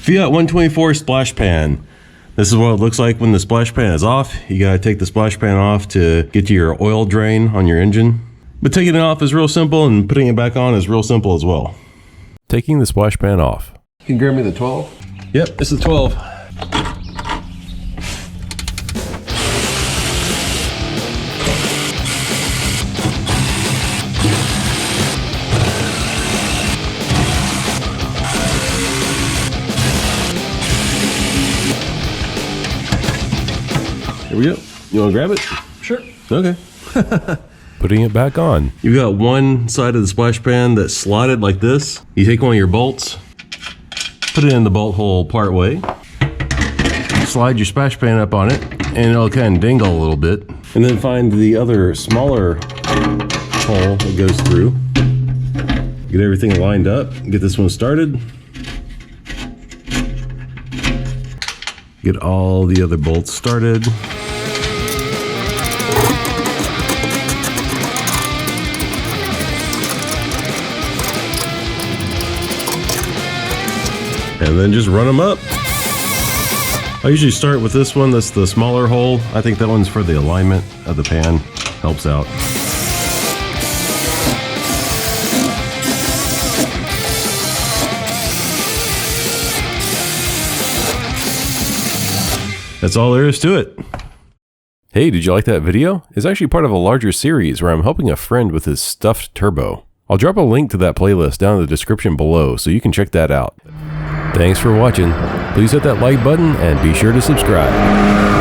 FIAT 124 splash pan. This is what it looks like when the splash pan is off. You gotta take the splash pan off to get to your oil drain on your engine. But taking it off is real simple, and putting it back on is real simple as well. Taking the splash pan off. You can grab me the 12. Yep, this is 12. Here we go. You want to grab it? Sure. Okay. Putting it back on. You've got one side of the splash pan that's slotted like this. You take one of your bolts, put it in the bolt hole part way, slide your splash pan up on it, and it'll kind of dingle a little bit. And then find the other smaller hole that goes through. Get everything lined up, get this one started. Get all the other bolts started. And then just run them up. I usually start with this one, that's the smaller hole. I think that one's for the alignment of the pan. Helps out. That's all there is to it. Hey, did you like that video? It's actually part of a larger series where I'm helping a friend with his stuffed turbo. I'll drop a link to that playlist down in the description below so you can check that out. Thanks for watching. Please hit that like button and be sure to subscribe.